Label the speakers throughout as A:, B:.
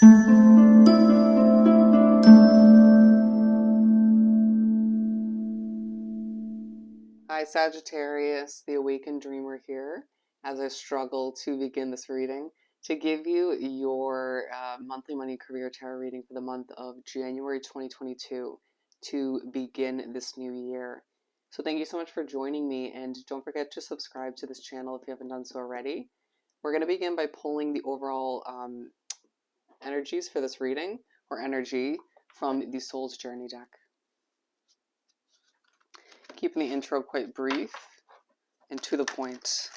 A: Hi Sagittarius, the Awakened Dreamer here, as I struggle to begin this reading to give you your monthly money career tarot reading for the month of January 2022 to begin this new year. So thank you so much for joining me, and don't forget to subscribe to this channel if you haven't done so already. We're going to begin by pulling the overall energies for this reading, or energy, from the Soul's Journey deck. Keeping the intro quite brief and to the point.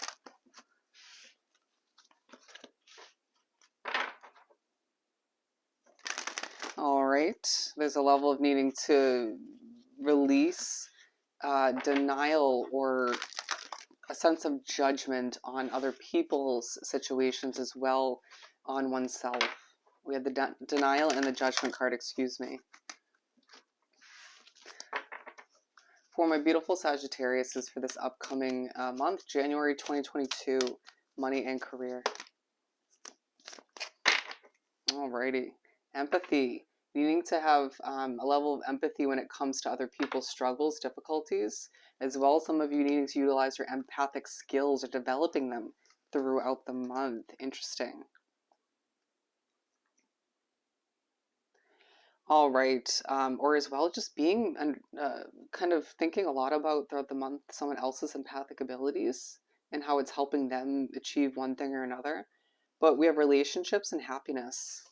A: All right, there's a level of needing to release denial or a sense of judgment on other people's situations as well on oneself. We have the denial and the judgment card, excuse me. For my beautiful Sagittariuses for this upcoming month, January 2022, money and career. Alrighty. Empathy. Needing to have a level of empathy when it comes to other people's struggles, difficulties, as well as some of you needing to utilize your empathic skills or developing them throughout the month. Interesting. All right. Or as well, just being kind of thinking a lot about throughout the month someone else's empathic abilities and how it's helping them achieve one thing or another. But we have relationships and happiness.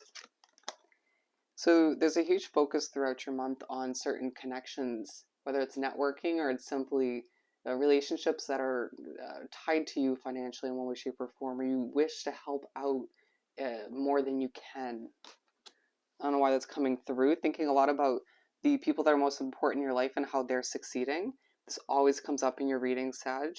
A: So there's a huge focus throughout your month on certain connections, whether it's networking or it's simply relationships that are tied to you financially in one way, shape, or form, or you wish to help out more than you can. I don't know why that's coming through. Thinking a lot about the people that are most important in your life and how they're succeeding. This always comes up in your reading, Sag.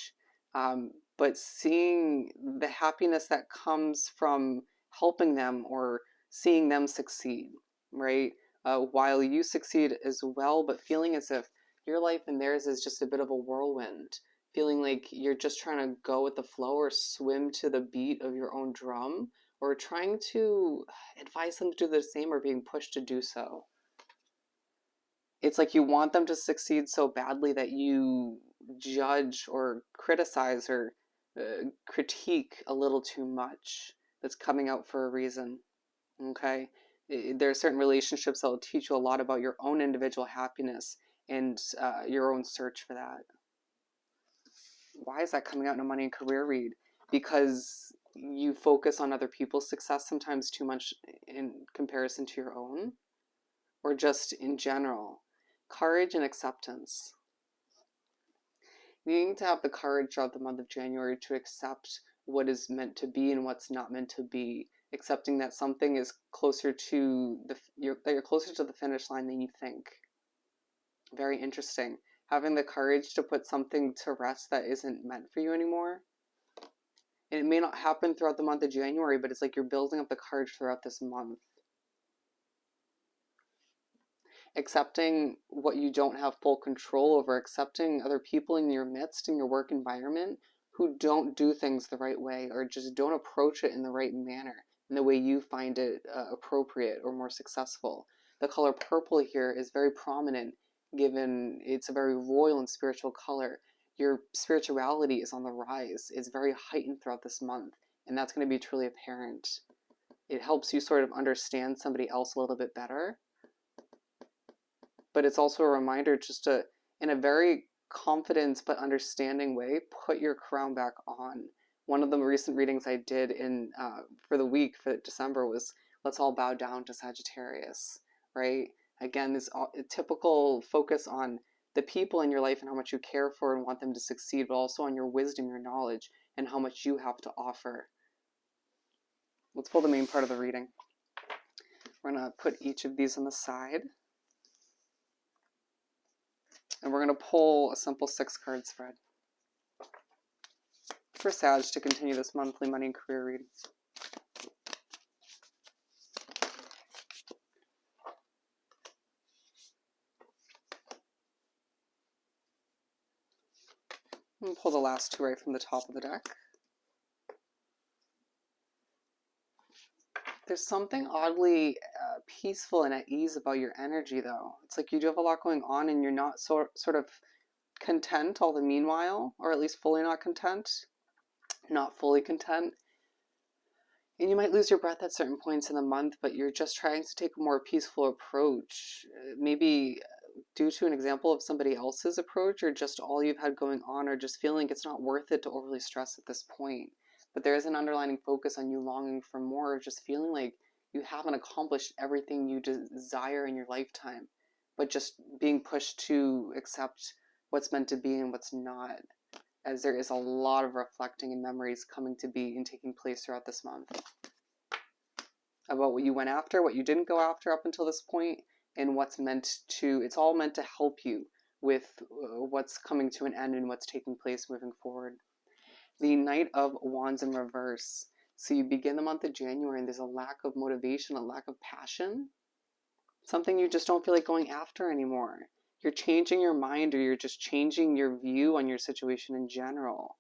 A: But seeing the happiness that comes from helping them or seeing them succeed, right? While you succeed as well, but feeling as if your life and theirs is just a bit of a whirlwind. Feeling like you're just trying to go with the flow or swim to the beat of your own drum, or trying to advise them to do the same or being pushed to do so. It's like you want them to succeed so badly that you judge or criticize or critique a little too much. That's coming out for a reason. Okay? There are certain relationships that will teach you a lot about your own individual happiness and your own search for that. Why is that coming out in a money and career read? Because you focus on other people's success sometimes too much in comparison to your own, or just in general. Courage and acceptance. Needing to have the courage throughout the month of January to accept what is meant to be and what's not meant to be. Accepting that something is closer to you're closer to the finish line than you think. Very interesting. Having the courage to put something to rest that isn't meant for you anymore. And it may not happen throughout the month of January, but it's like you're building up the courage throughout this month. Accepting what you don't have full control over, accepting other people in your midst, in your work environment, who don't do things the right way or just don't approach it in the right manner, in the way you find it appropriate or more successful. The color purple here is very prominent, given it's a very royal and spiritual color. Your spirituality is on the rise. It's very heightened throughout this month, and that's going to be truly apparent. It helps you sort of understand somebody else a little bit better, but it's also a reminder just to, in a very confident but understanding way, put your crown back on. One of the recent readings I did for the week for December was let's all bow down to Sagittarius, right? Again, this typical focus on the people in your life and how much you care for and want them to succeed, but also on your wisdom, your knowledge, and how much you have to offer. Let's pull the main part of the reading. We're going to put each of these on the side. And we're going to pull a simple 6-card spread for Sag to continue this monthly money and career reading. And pull the last 2 right from the top of the deck. There's something oddly peaceful and at ease about your energy, though. It's like you do have a lot going on, and you're not sort of content all the meanwhile, or at least fully not content, not fully content. And you might lose your breath at certain points in the month, but you're just trying to take a more peaceful approach. Maybe due to an example of somebody else's approach, or just all you've had going on, or just feeling it's not worth it to overly stress at this point. But there is an underlying focus on you longing for more, or just feeling like you haven't accomplished everything you desire in your lifetime, but just being pushed to accept what's meant to be and what's not, as there is a lot of reflecting and memories coming to be and taking place throughout this month about what you went after, what you didn't go after up until this point, and it's all meant to help you with what's coming to an end and what's taking place moving forward. The Knight of Wands in reverse. So you begin the month of January and there's a lack of motivation, a lack of passion, something you just don't feel like going after anymore. You're changing your mind, or you're just changing your view on your situation in general.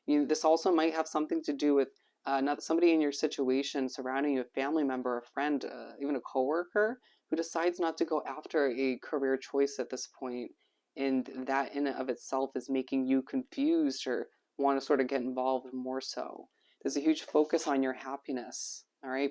A: This also might have something to do with not somebody in your situation surrounding you, a family member, a friend, even a coworker who decides not to go after a career choice at this point, and that in and of itself is making you confused or want to sort of get involved more so. There's a huge focus on your happiness. All right,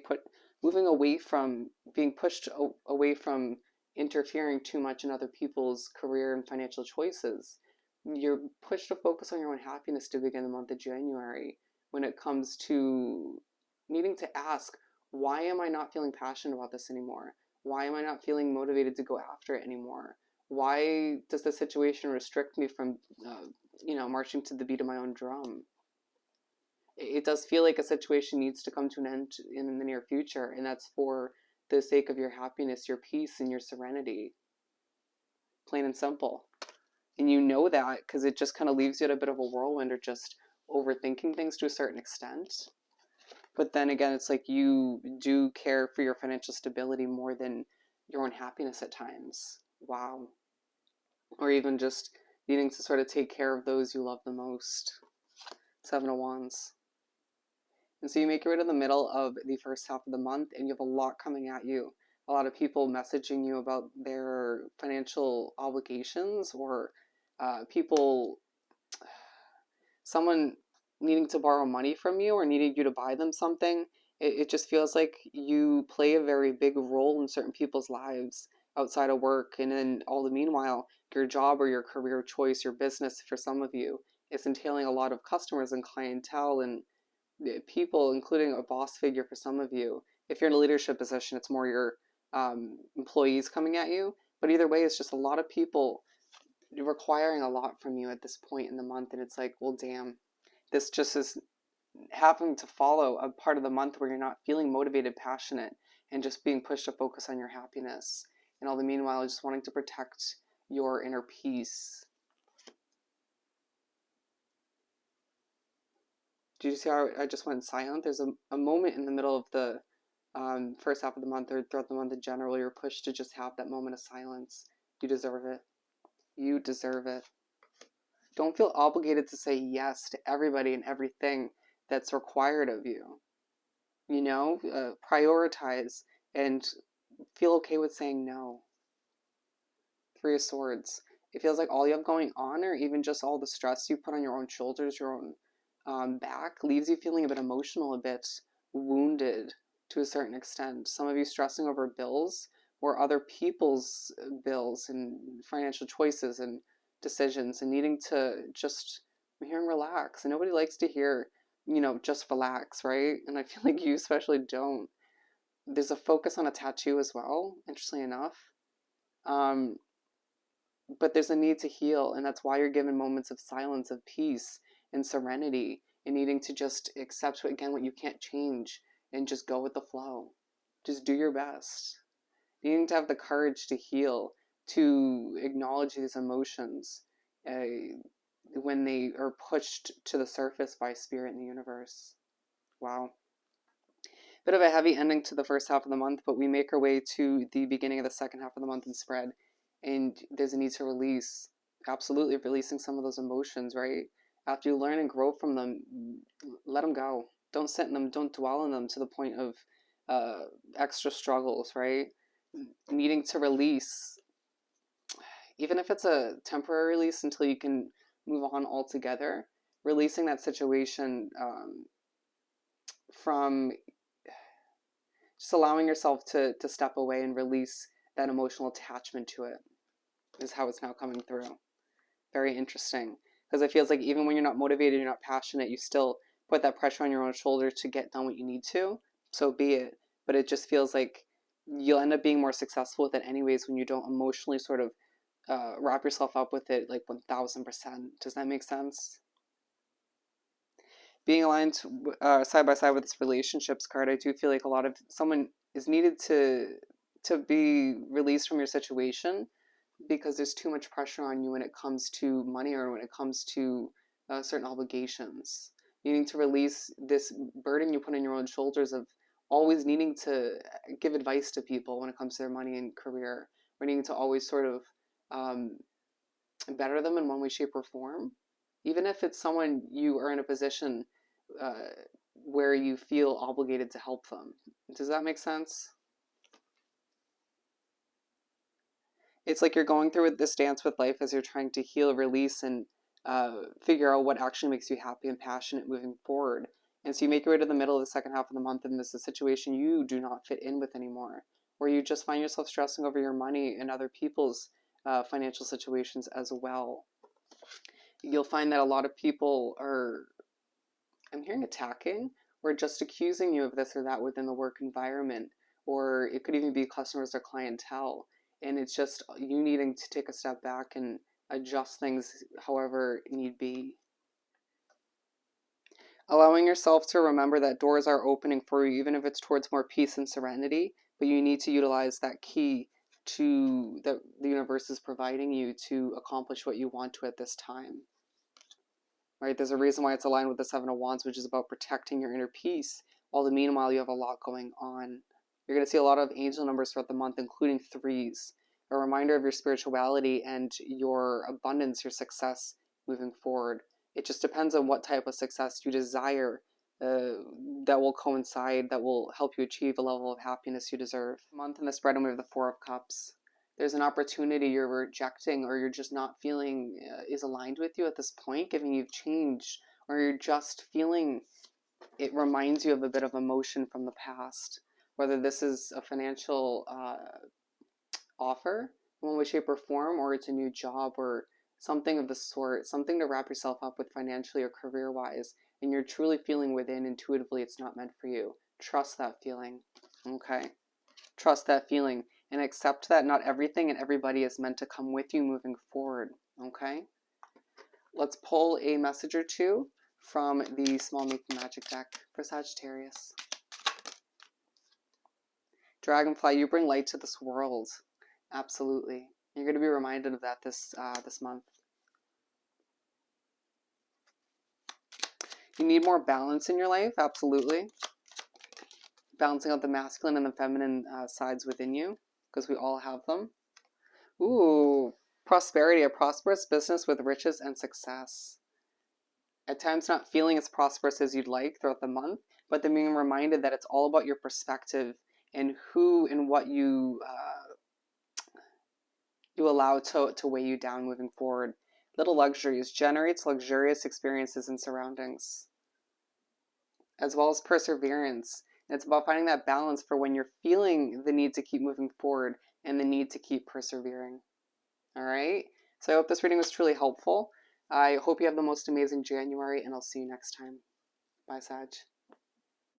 A: moving away from being pushed away from interfering too much in other people's career and financial choices. You're pushed to focus on your own happiness to begin the month of January, when it comes to needing to ask, why am I not feeling passionate about this anymore? Why am I not feeling motivated to go after it anymore? Why does the situation restrict me from, marching to the beat of my own drum? It does feel like a situation needs to come to an end in the near future, and that's for the sake of your happiness, your peace, and your serenity. Plain and simple. And you know that because it just kind of leaves you at a bit of a whirlwind, or just overthinking things to a certain extent. But then again, it's like you do care for your financial stability more than your own happiness at times. Wow. Or even just needing to sort of take care of those you love the most. Seven of Wands. And so you make your way to the middle of the first half of the month, and you have a lot coming at you. A lot of people messaging you about their financial obligations, or someone needing to borrow money from you, or needing you to buy them something. It just feels like you play a very big role in certain people's lives outside of work. And then all the meanwhile, your job or your career choice, your business for some of you, is entailing a lot of customers and clientele and people, including a boss figure for some of you. If you're in a leadership position, it's more your employees coming at you. But either way, it's just a lot of people requiring a lot from you at this point in the month. And it's like, well, damn, this just is having to follow a part of the month where you're not feeling motivated, passionate, and just being pushed to focus on your happiness. And all the meanwhile, just wanting to protect your inner peace. Do you see how I just went silent? There's a moment in the middle of the first half of the month, or throughout the month in general, you're pushed to just have that moment of silence. You deserve it. You deserve it. Don't feel obligated to say yes to everybody and everything that's required of you. Prioritize and feel okay with saying no. Three of Swords. It feels like all you have going on, or even just all the stress you put on your own shoulders, your own back, leaves you feeling a bit emotional, a bit wounded to a certain extent. Some of you stressing over bills, or other people's bills and financial choices and decisions, and needing to just hear and relax. And nobody likes to hear, just relax, right? And I feel like you especially don't. There's a focus on a tattoo as well, interestingly enough. But there's a need to heal, and that's why you're given moments of silence, of peace, and serenity, and needing to just accept, again, what you can't change, and just go with the flow. Just do your best. Needing to have the courage to heal, to acknowledge these emotions when they are pushed to the surface by spirit in the universe. Wow. Bit of a heavy ending to the first half of the month, but we make our way to the beginning of the second half of the month and spread. And there's a need to release. Absolutely, releasing some of those emotions, right? After you learn and grow from them, let them go. Don't sit in them, don't dwell in them to the point of extra struggles, right? Needing to release, even if it's a temporary release until you can move on altogether, releasing that situation from just allowing yourself to step away and release that emotional attachment to it is how it's now coming through. Very interesting. Because it feels like even when you're not motivated, you're not passionate, you still put that pressure on your own shoulders to get done what you need to. So be it. But it just feels like you'll end up being more successful with it anyways when you don't emotionally sort of wrap yourself up with it like 1000%. Does that make sense? Being aligned side by side with this relationships card, I do feel like a lot of someone is needed to be released from your situation because there's too much pressure on you when it comes to money or when it comes to certain obligations. You need to release this burden you put on your own shoulders of always needing to give advice to people when it comes to their money and career, or needing to always sort of um, better them in one way, shape, or form. Even if it's someone you are in a position uh, where you feel obligated to help them. Does that make sense? It's like you're going through this dance with life as you're trying to heal, release, and figure out what actually makes you happy and passionate moving forward. And so you make your way to the middle of the second half of the month, and this is a situation you do not fit in with anymore, where you just find yourself stressing over your money and other people's financial situations as well. You'll find that a lot of people are, I'm hearing attacking, or just accusing you of this or that within the work environment, or it could even be customers or clientele. And it's just you needing to take a step back and adjust things however need be. Allowing yourself to remember that doors are opening for you, even if it's towards more peace and serenity, but you need to utilize that key to that the universe is providing you to accomplish what you want to at this time. Right? There's a reason why it's aligned with the Seven of Wands, which is about protecting your inner peace. All the meanwhile, you have a lot going on. You're going to see a lot of angel numbers throughout the month, including threes, a reminder of your spirituality and your abundance, your success moving forward. It just depends on what type of success you desire that will coincide, that will help you achieve a level of happiness you deserve. Month in the spread, and we have the Four of Cups. There's an opportunity you're rejecting or you're just not feeling is aligned with you at this point, giving you change, or you're just feeling it reminds you of a bit of emotion from the past, whether this is a financial offer in one way, shape, or form, or it's a new job or something of the sort, something to wrap yourself up with financially or career wise, and you're truly feeling within intuitively it's not meant for you. Trust that feeling. Okay? Trust that feeling and accept that not everything and everybody is meant to come with you moving forward. Okay? Let's pull a message or two from the Small Making Magic deck for Sagittarius. Dragonfly, you bring light to this world. Absolutely. You're going to be reminded of that this month. You need more balance in your life. Absolutely. Balancing out the masculine and the feminine sides within you, because we all have them. Ooh, prosperity, a prosperous business with riches and success. At times not feeling as prosperous as you'd like throughout the month, but then being reminded that it's all about your perspective and who and what you allow to weigh you down moving forward. Little luxuries generates luxurious experiences and surroundings, as well as perseverance. And it's about finding that balance for when you're feeling the need to keep moving forward and the need to keep persevering. All right? So I hope this reading was truly helpful. I hope you have the most amazing January, and I'll see you next time. Bye, Sag.